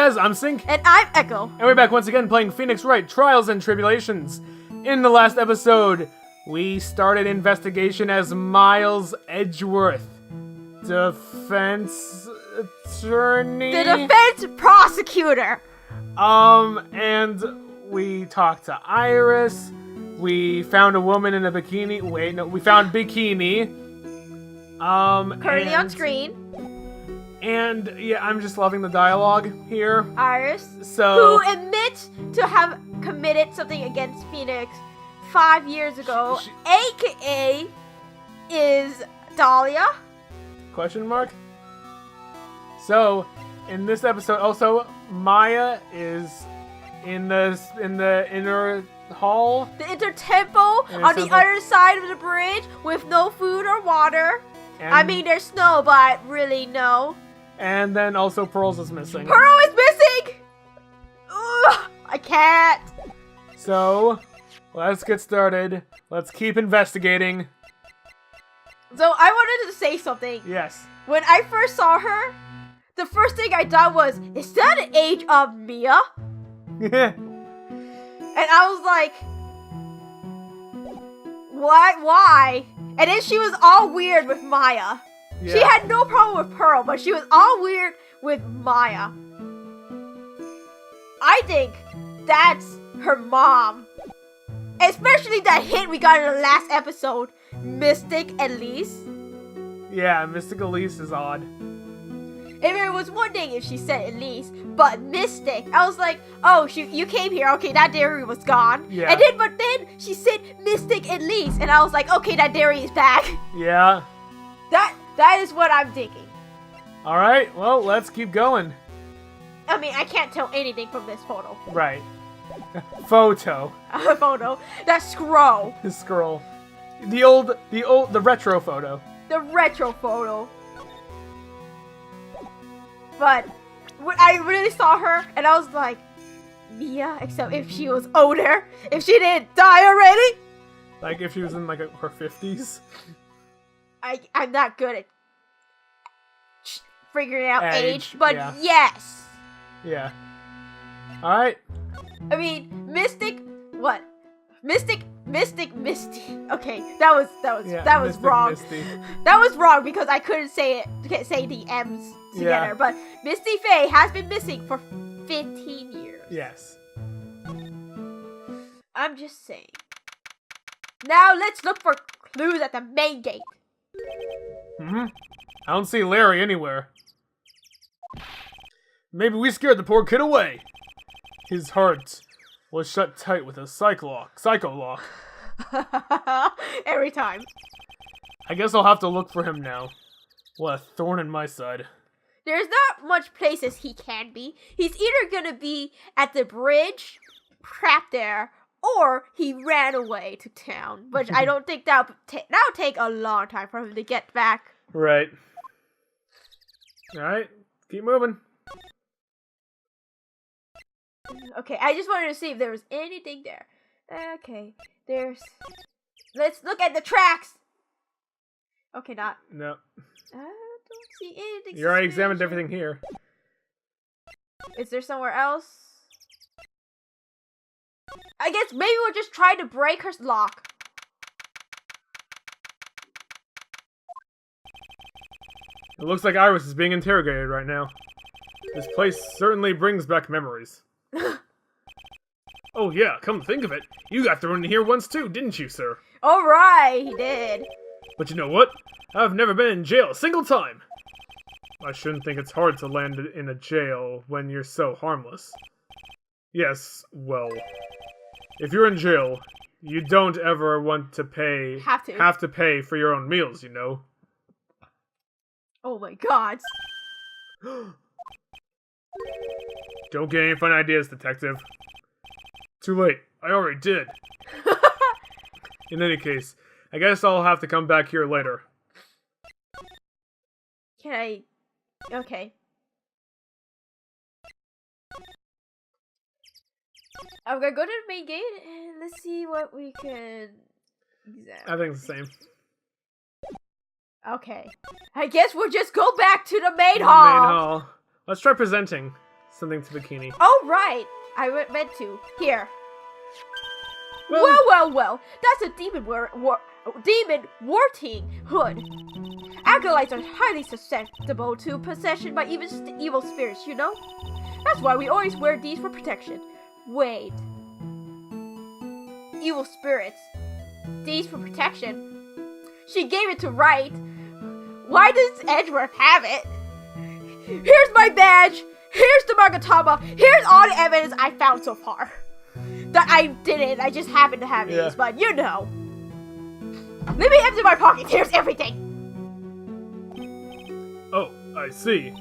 guys, I'm Sync. And I'm Echo. And we're back once again playing Phoenix Wright, Trials and Tribulations. In the last episode, we started investigation as Miles Edgeworth, defense attorney. The defense prosecutor. And we talked to Iris. We found a woman in a bikini. Wait, no, we found Bikini. Currently on screen. And yeah, I'm just loving the dialogue here. Iris, So who admits to have committed something against Phoenix 5 years ago, aka is Dahlia. Question mark? So, in this episode, also Maya is in the inner hall. The intertemple on the other side of the bridge with no food or water. And, I mean, there's snow, but really no. And then also Pearls is missing. Pearl is missing! Ugh, I can't. So, let's get started. Let's keep investigating. So I wanted to say something. Yes. When I first saw her, the first thing I thought was, is that the age of Mia? And I was like, what? Why? And then she was all weird with Maya. Yeah. She had no problem with Pearl, but she was all weird with Maya. I think that's her mom. Especially that hint we got in the last episode, Mystic Elise. Yeah, Mystic Elise is odd. If it was one thing if she said Elise, but Mystic, I was like, oh, you came here, okay, that dairy was gone. Yeah. And but then she said Mystic Elise, and I was like, okay, that dairy is back. Yeah. That is what I'm thinking. Alright, well, let's keep going. I mean, I can't tell anything from this photo. Right. Photo. Photo. That scroll. The scroll. The retro photo. The retro photo. But when I really saw her, and I was like, Mia, except if she was older, if she didn't die already. Like if she was in like her 50s. I'm not good at figuring out age, but yeah. yes. Yeah. Alright. I mean, Mystic, what? Misty. Okay, that was Mystic wrong. Misty. That was wrong because I couldn't say the M's together. Yeah. But Misty Faye has been missing for 15 years. Yes. I'm just saying. Now let's look for clues at the main gate. I don't see Larry anywhere. Maybe we scared the poor kid away. His heart was shut tight with a psycho lock. Every time. I guess I'll have to look for him now. What a thorn in my side. There's not much places he can be. He's either gonna be at the bridge, trapped there, or he ran away to town. Which I don't think that'll take a long time for him to get back. Right. Alright, keep moving. Okay, I just wanted to see if there was anything there. Okay, let's look at the tracks. Okay, not. No. I don't see anything. You already suspicious. examined everything here. Is there somewhere else? I guess maybe we'll just try to break her lock. It looks like Iris is being interrogated right now. This place certainly brings back memories. Oh yeah, come to think of it, you got thrown in here once too, didn't you, sir? Alright, he did. But you know what? I've never been in jail a single time. I shouldn't think it's hard to land in a jail when you're so harmless. Yes, well, if you're in jail, you don't ever want to pay... Have to pay for your own meals, you know? Oh my god. Don't get any fun ideas, detective. Too late. I already did. In any case, I guess I'll have to come back here later. Can I... Okay. I'm gonna go to the main gate and let's see what we can examine. I think it's the same. Okay. I guess we'll just go back to the main Main hall. hall. Let's try presenting. something to bikini. Oh, right. I meant to. Here. Well- Well. That's a demon warting hood. Acolytes are highly susceptible to possession by evil spirits, you know? That's why we always wear these for protection. Wait. Evil spirits. These for protection? She gave it to Wright. Why does Edgeworth have it? Here's my badge. Here's the Magatama. Here's all the evidence I found so far. That I didn't. I just happened to have these, but you know. Let me empty my pockets. Here's everything. Oh, I see.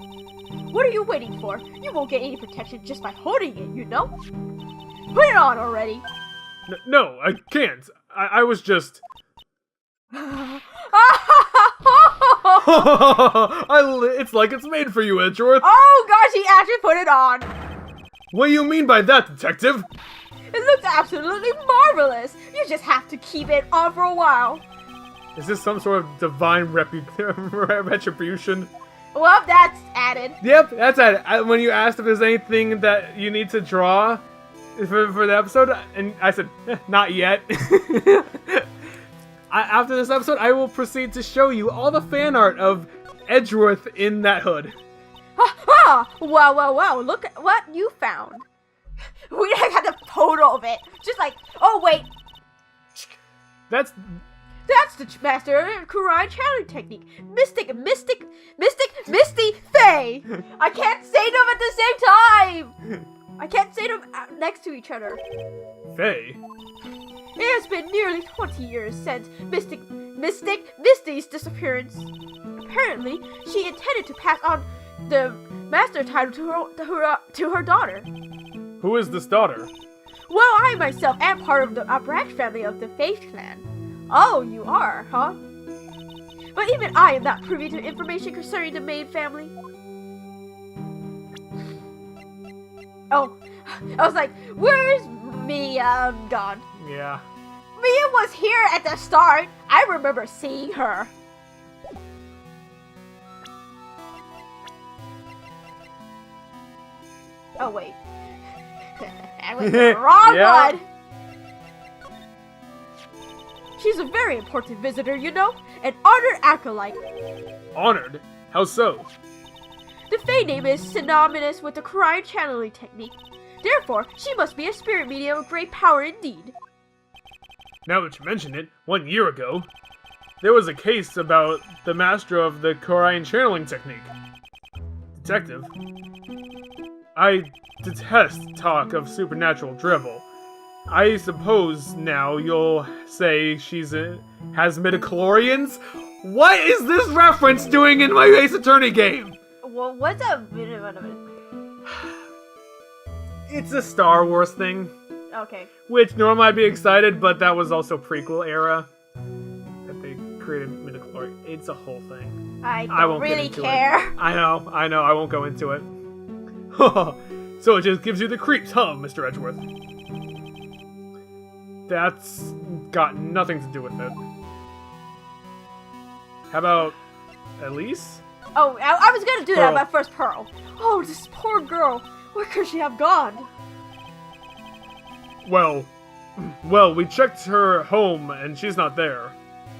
What are you waiting for? You won't get any protection just by holding it, you know? Put it on already. No, I can't. I was just... It's like it's made for you, Edgeworth. Oh gosh, he actually put it on. What do you mean by that, detective? It looks absolutely marvelous. You just have to keep it on for a while. Is this some sort of divine retribution? Well, that's added. Yep, that's it. When you asked if there's anything that you need to draw for the episode, and I said, not yet. After this episode, I will proceed to show you all the fan art of Edgeworth in that hood. Wow, look at what you found. We got the photo of it. Just like, oh wait. That's the master Kurai channeling technique. Misty, Faye. I can't say them at the same time. I can't say them next to each other. Faye. It has been nearly 20 years since Misty's disappearance. Apparently, she intended to pass on the master title to her daughter. Who is this daughter? Well, I myself am part of the branch family of the Faith clan. Oh, you are, huh? But even I am not privy to information concerning the main family. Oh, I was like, where's Mia gone? Yeah. Mia was here at the start. I remember seeing her. Oh, wait. I went to the wrong one. She's a very important visitor, you know? An honored acolyte. Honored? How so? The Fae name is synonymous with the Kurai channeling technique. Therefore, she must be a spirit medium of great power indeed. Now that you mention it, 1 year ago, there was a case about the master of the Korean channeling technique. Detective, I detest talk of supernatural drivel. I suppose now you'll say has midichlorians? What is this reference doing in my Ace Attorney game? Well, what's a minute? It's a Star Wars thing. Okay. Which normally I'd be excited, but that was also prequel era that they created midichlorian. It's a whole thing. I won't really care. I know, I won't go into it. So it just gives you the creeps, huh, Mr. Edgeworth? That's got nothing to do with it. How about Elise? Oh, I was gonna do that Pearl. my first Pearl. Oh, this poor girl. Where could she have gone? Well, we checked her home and she's not there.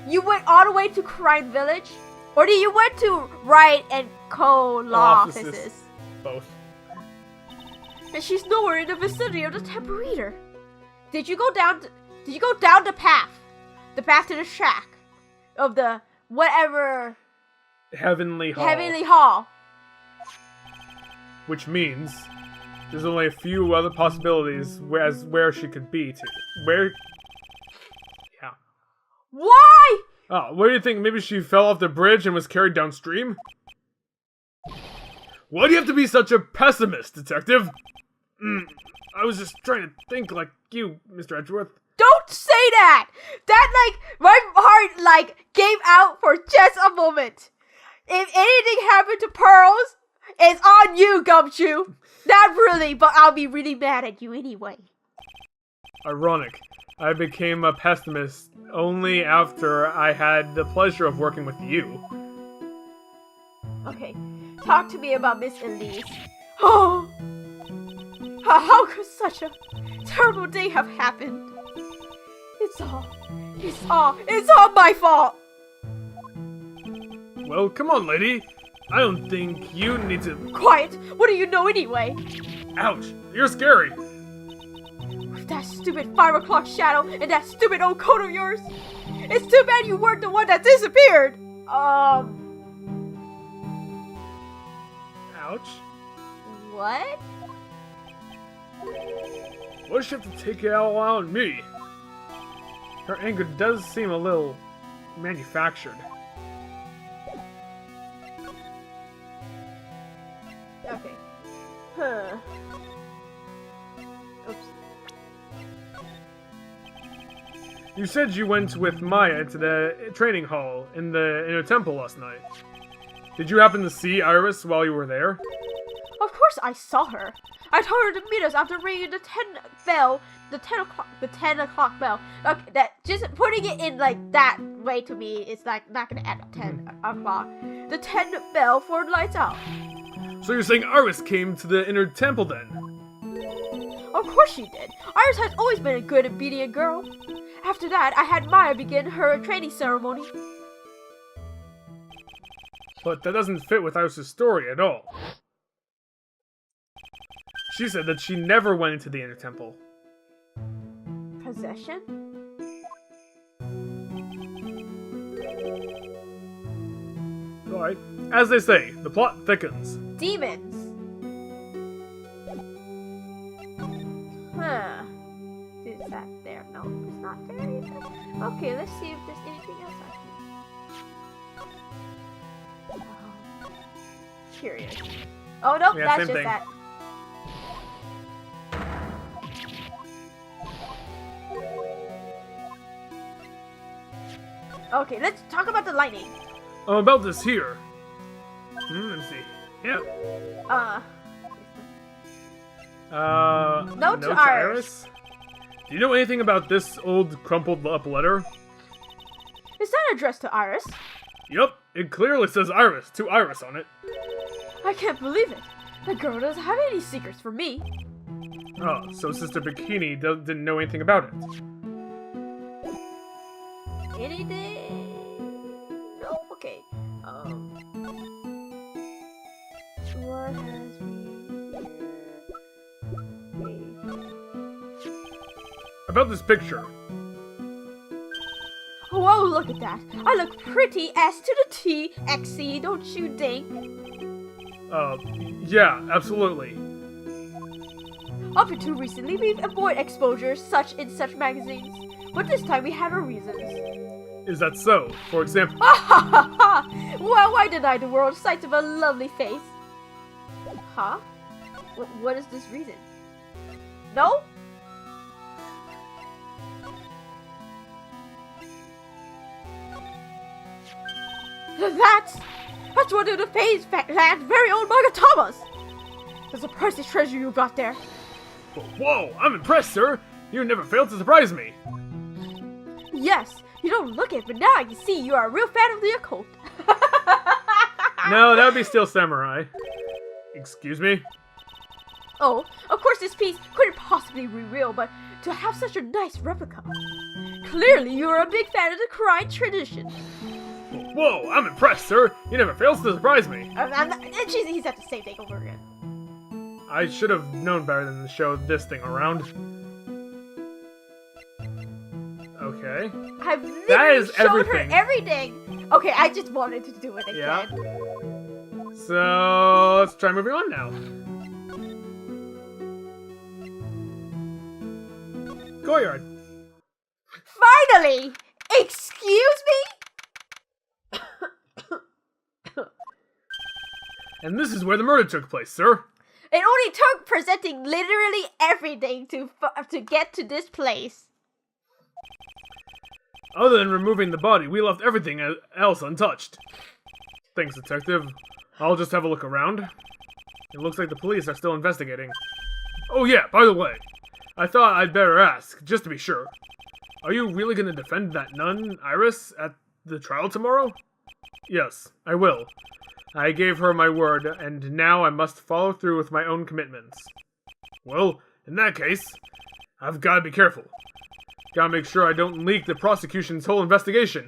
You went all the way to Crime Village? Or did you went to Wright and Co. law offices? Both. And she's nowhere in the vicinity of the Temple Eater. Did you go down the path? The path to the shack of the whatever Heavenly Hall. Heavenly Hall. Which means there's only a few other possibilities where she could be. Yeah. Why? Oh, what do you think? Maybe she fell off the bridge and was carried downstream? Why do you have to be such a pessimist, detective? I was just trying to think like you, Mr. Edgeworth. Don't say that! That, my heart, gave out for just a moment. If anything happened to Pearls, it's on you, Gumshoe. Not really, but I'll be really mad at you anyway. Ironic. I became a pessimist only after I had the pleasure of working with you. Okay, talk to me about Miss Elise. Oh, How could such a terrible day have happened? It's all my fault! Well, come on, lady. I don't think you need to... Quiet! What do you know anyway? Ouch! You're scary! With that stupid 5 o'clock shadow and that stupid old coat of yours? It's too bad you weren't the one that disappeared! Ouch. What? Why does she have to take it all out on me? Her anger does seem a little manufactured. Okay. Huh. Oops. You said you went with Maya to the training hall in the temple last night. Did you happen to see Iris while you were there? Of course I saw her. I told her to meet us after ringing the 10 o'clock bell. Okay, that just putting it in like that way to me is like not gonna add up 10 o'clock. The 10 bell for lights out. So you're saying Iris came to the inner temple then? Of course she did. Iris has always been a good and obedient girl. After that, I had Maya begin her training ceremony. But that doesn't fit with Iris' story at all. She said that she never went into the inner temple. Possession? Alright. As they say, the plot thickens. Demons. Huh. Is that there? No, it's not there either. Okay, let's see if there's anything else I can... Curious. Oh, nope, Yeah, that's same just thing. that. Okay, let's talk about the lightning. About this here. Let's see. Yeah. Note to Iris. Do you know anything about this old crumpled up letter? Is that addressed to Iris? Yup, it clearly says Iris to Iris on it. I can't believe it. The girl doesn't have any secrets for me. Oh, so Sister Bikini didn't know anything about it. Anything? No? Okay. What has been About this picture. Whoa, look at that. I look pretty S to the T, XC, don't you think? Yeah, absolutely. Up until recently, we've avoided exposure such in such magazines. But this time we had our reasons. Is that so? For example... Well, why deny the world sight of a lovely face? Huh? What is this reason? No? That's one of the Fae's land's very own Magatamas! There's a priceless treasure you got there. Whoa, I'm impressed, sir! You never failed to surprise me! Yes, you don't look it, but now I can see you are a real fan of the occult. No, that would be Steel Samurai. Excuse me? Oh, of course this piece couldn't possibly be real, but to have such a nice replica. Clearly you're a big fan of the Crying tradition. Whoa, I'm impressed, sir! You never fails to surprise me! He said the same thing over again. I should have known better than to show this thing around. Okay. I've That literally is showed everything. her everything. Okay, I just wanted to do it again. Yeah. So, let's try moving on now. Courtyard. Finally! Excuse me? And this is where the murder took place, sir. It only took presenting literally everything to get to this place. Other than removing the body, we left everything else untouched. Thanks, detective. I'll just have a look around. It looks like the police are still investigating. Oh yeah, by the way, I thought I'd better ask, just to be sure. Are you really going to defend that nun, Iris, at the trial tomorrow? Yes, I will. I gave her my word, and now I must follow through with my own commitments. Well, in that case, I've got to be careful. Gotta make sure I don't leak the prosecution's whole investigation.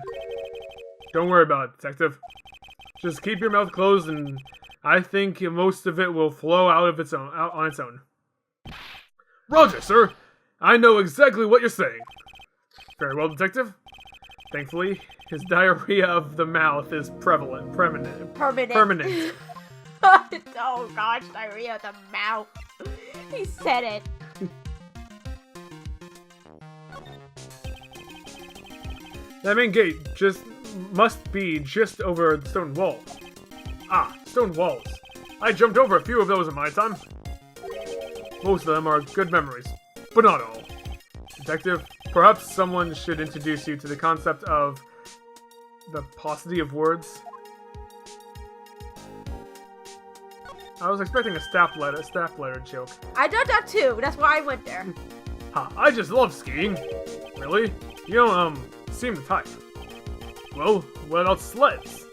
Don't worry about it, detective. Just keep your mouth closed, and I think most of it will flow out on its own. Roger, sir. I know exactly what you're saying. Very well, detective. Thankfully, his diarrhea of the mouth is permanent. Oh gosh, diarrhea of the mouth. He said it. That main gate must be just over the stone wall. Ah, stone walls. I jumped over a few of those in my time. Most of them are good memories, but not all. Detective, perhaps someone should introduce you to the concept of the paucity of words. I was expecting a staff letter joke. I thought that too. That's why I went there. Ha! I just love skiing. Really? You don't seem the type. Well, what about sleds?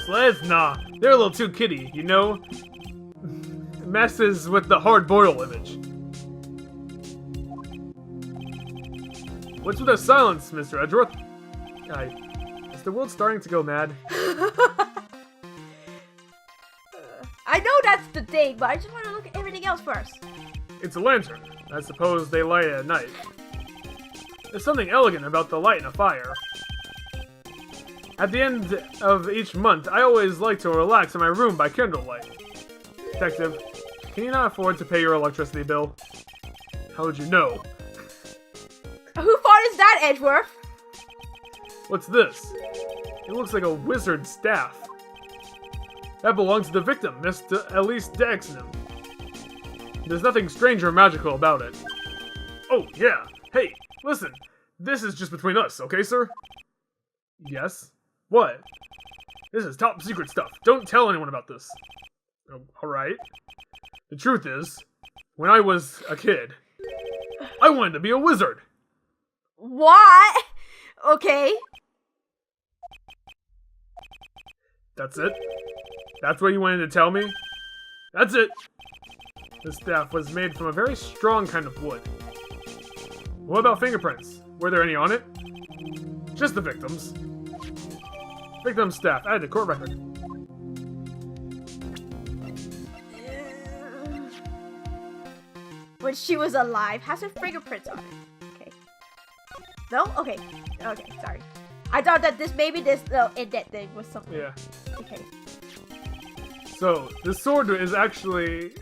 Sleds? Nah, they're a little too kiddie. You know, messes with the hard-boiled image. What's with the silence, Mr. Edgeworth? Is the world starting to go mad? I know that's the thing, but I just want to look at everything else first. It's a lantern. I suppose they light it at night. There's something elegant about the light in a fire. At the end of each month, I always like to relax in my room by candlelight. Detective, can you not afford to pay your electricity bill? How would you know? Who fault is that, Edgeworth? What's this? It looks like a wizard's staff. That belongs to the victim, Miss Elise Daxnam. There's nothing strange or magical about it. Oh, yeah. Hey, listen. This is just between us, okay, sir? Yes? What? This is top secret stuff. Don't tell anyone about this. Oh, alright. The truth is, when I was a kid, I wanted to be a wizard. What? Okay. That's it? That's what you wanted to tell me? That's it! The staff was made from a very strong kind of wood. What about fingerprints? Were there any on it? Just the victim's. Victim's staff added to court record. When she was alive, has her fingerprints on it. Okay. No? Okay. Okay, sorry. I thought that this indent thing was something. Yeah. Okay. So, the sword is actually,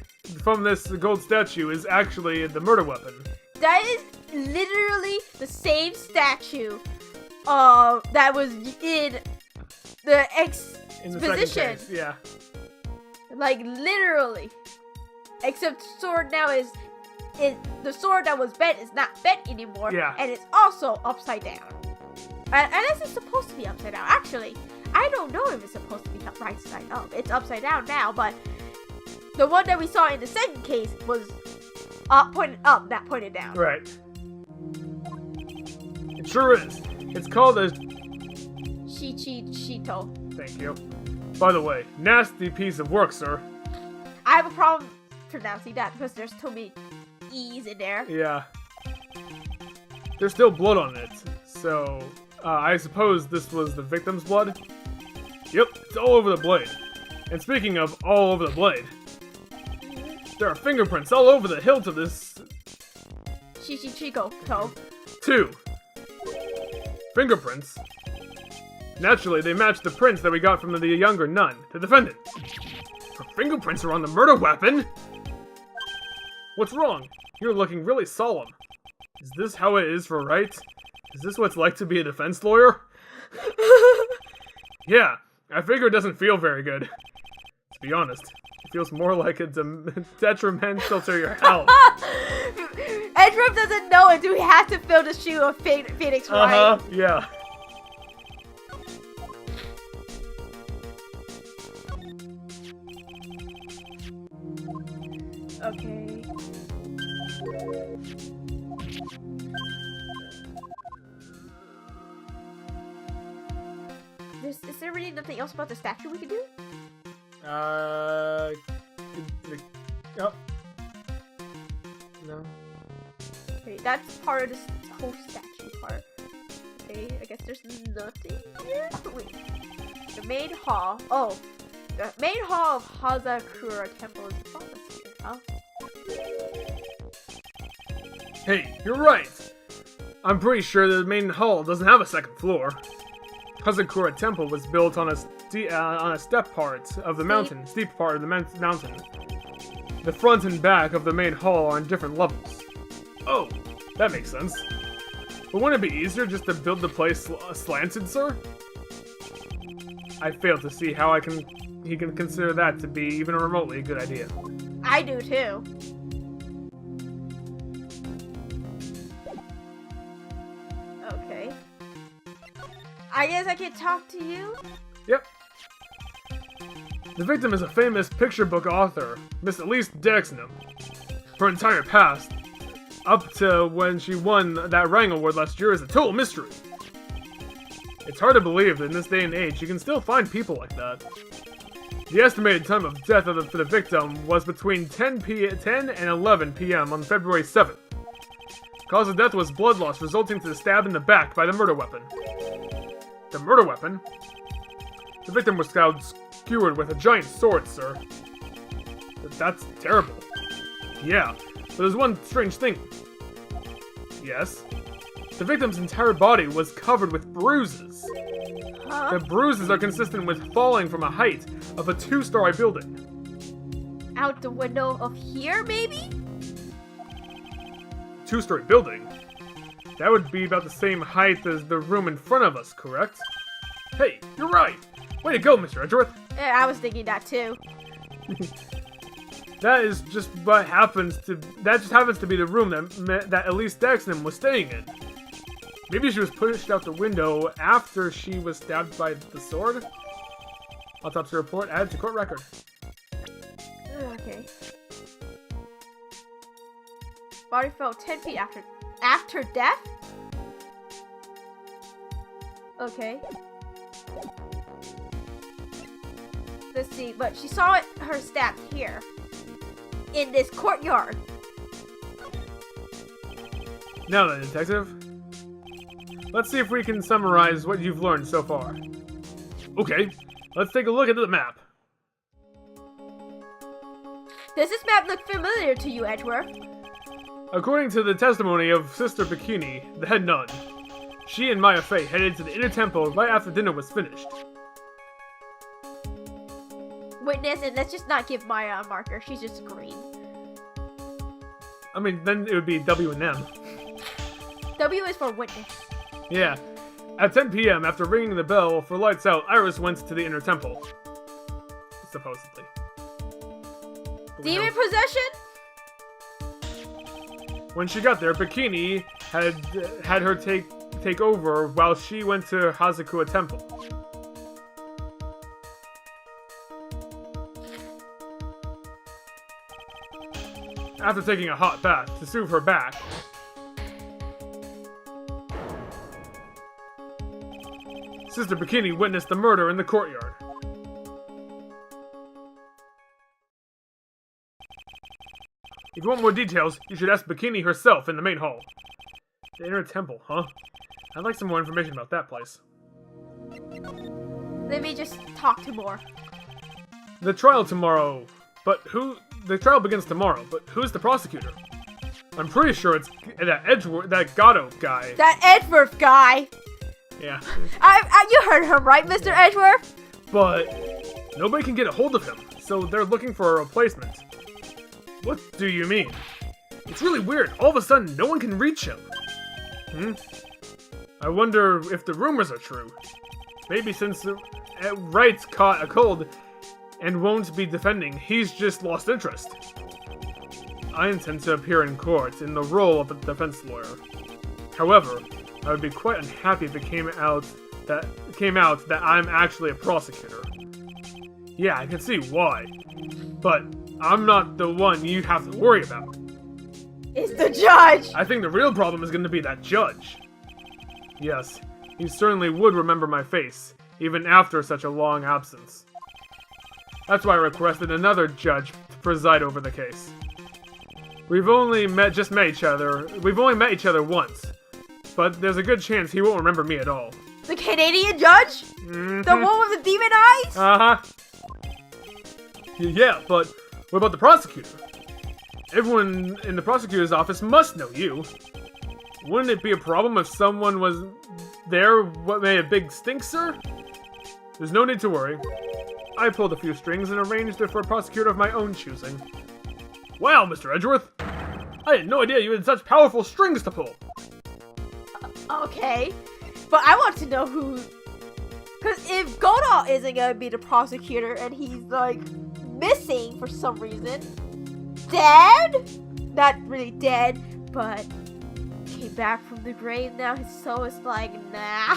from this gold statue, is actually the murder weapon. That is literally the same statue that was in the In the second exposition. case, yeah. Like, literally. Except sword now is the sword that was bent is not bent anymore. Yeah. And it's also upside down. Unless it's supposed to be upside down. Actually, I don't know if it's supposed to be right side up. It's upside down now, but the one that we saw in the second case was pointed up, not pointed down. Right. It sure is. It's called a... Shito. Thank you. By the way, nasty piece of work, sir. I have a problem pronouncing that because there's too many E's in there. Yeah. There's still blood on it, so... I suppose this was the victim's blood? Yep, it's all over the blade. And speaking of all over the blade, there are fingerprints all over the hilt of this... Chico toe. 2. Fingerprints. Naturally, they match the prints that we got from the younger nun, the defendant. Her fingerprints are on the murder weapon! What's wrong? You're looking really solemn. Is this how it is for right? Is this what it's like to be a defense lawyer? Yeah, I figure it doesn't feel very good. To be honest, it feels more like it's detrimental to your health. Edgeworth doesn't know it. Do we have to fill the shoe of Phoenix, right? Yeah. Okay. Is there really nothing else about the statue we can do? Oh. No. Okay, that's part of this whole statue part. Okay, I guess there's nothing here. Wait. The main hall. Oh. The main hall of Hazakura Temple is above us here, huh? Hey, you're right! I'm pretty sure the main hall doesn't have a second floor. Hazakura Temple was built on a steep part of the mountain. The front and back of the main hall are on different levels. Oh, that makes sense. But wouldn't it be easier just to build the place slanted, sir? I fail to see how he can consider that to be even remotely a good idea. I do too. Okay. I guess I can talk to you? Yep. The victim is a famous picture book author, Miss Elise Dexnam. Her entire past, up to when she won that Rang Award last year, is a total mystery. It's hard to believe that in this day and age you can still find people like that. The estimated time of death for the victim was between 10 and 11 p.m. on February 7th. Cause of death was blood loss resulting to the stab in the back by the murder weapon. The murder weapon? The victim was skewered with a giant sword, sir. That's terrible. Yeah, but there's one strange thing. Yes? The victim's entire body was covered with bruises. Huh? The bruises are consistent with falling from a height of a 2-story building. Out the window of here, maybe? 2-story building? That would be about the same height as the room in front of us, correct? Hey, you're right! Way to go, Mr. Edgeworth! Yeah, I was thinking that too. That just happens to be the room that Elise Dexnam was staying in. Maybe she was pushed out the window after she was stabbed by the sword? Autopsy report added to court record. Okay. Body fell 10 feet after death? Okay. Let's see, but she saw her stabbed here. In this courtyard. Now then, detective. Let's see if we can summarize what you've learned so far. Okay, let's take a look at the map. Does this map look familiar to you, Edgeworth? According to the testimony of Sister Bikini, the head nun, she and Maya Fey headed to the inner temple right after dinner was finished. Witness, and let's just not give Maya a marker. She's just green. I mean, then it would be W and M. W is for witness. Yeah. At 10 p.m., after ringing the bell for lights out, Iris went to the inner temple. Supposedly. But Demon possession? When she got there, Bikini had her take over while she went to Hazakura Temple. After taking a hot bath to soothe her back, Sister Bikini witnessed the murder in the courtyard. If you want more details, you should ask Bikini herself in the main hall. The inner temple, huh? I'd like some more information about that place. Let me just talk to more. The trial tomorrow, the trial begins tomorrow, but who's the prosecutor? I'm pretty sure it's that Gatto guy. That Edgeworth guy! Yeah. You heard him, right, Mr. Edgeworth? But nobody can get a hold of him, so they're looking for a replacement. What do you mean? It's really weird. All of a sudden, no one can reach him. I wonder if the rumors are true. Maybe since Wright's caught a cold and won't be defending, he's just lost interest. I intend to appear in court in the role of a defense lawyer. However, I would be quite unhappy if it came out that I'm actually a prosecutor. Yeah, I can see why. But I'm not the one you have to worry about. It's the judge! I think the real problem is going to be that judge. Yes, he certainly would remember my face, even after such a long absence. That's why I requested another judge to preside over the case. We've only met each other once. But there's a good chance he won't remember me at all. The Canadian judge? Mm-hmm. The one with the demon eyes? Uh-huh. Yeah, but what about the prosecutor? Everyone in the prosecutor's office must know you. Wouldn't it be a problem if someone was there what made a big stink, sir? There's no need to worry. I pulled a few strings and arranged it for a prosecutor of my own choosing. Wow, Mr. Edgeworth! I had no idea you had such powerful strings to pull! Okay, but I want to know who... Because if Godot isn't going to be the prosecutor and he's, like, missing for some reason, dead? Not really dead, but came back from the grave now, his soul is like, nah.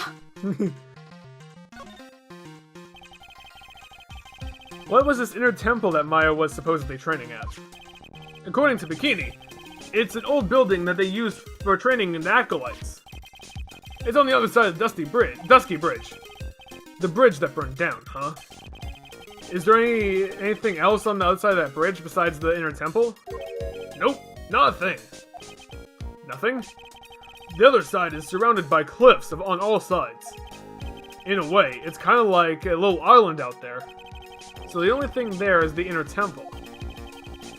What was this inner temple that Maya was supposedly training at? According to Bikini, it's an old building that they used for training in acolytes. It's on the other side of the Dusky Bridge. The bridge that burned down, huh? Is there anything else on the other side of that bridge besides the inner temple? Nope, not a thing. Nothing? The other side is surrounded by cliffs on all sides. In a way, it's kind of like a little island out there. So the only thing there is the inner temple.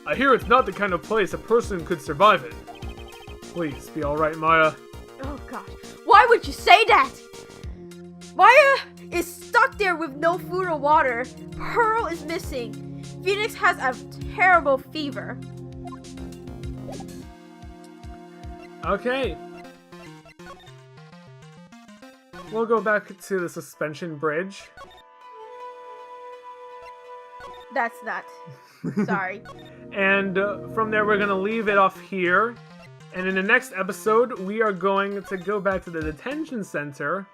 I hear it's not the kind of place a person could survive in. Please, be alright, Maya. Oh gosh, why would you say that? Maya is stuck there with no food or water. Pearl is missing. Phoenix has a terrible fever. Okay. We'll go back to the suspension bridge. That's not. Sorry. And from there, we're going to leave it off here. And in the next episode, we are going to go back to the detention center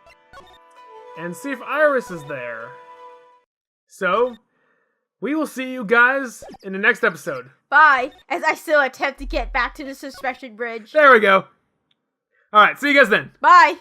and see if Iris is there. So, we will see you guys in the next episode. Bye, as I still attempt to get back to the suspension bridge. There we go. Alright, see you guys then. Bye.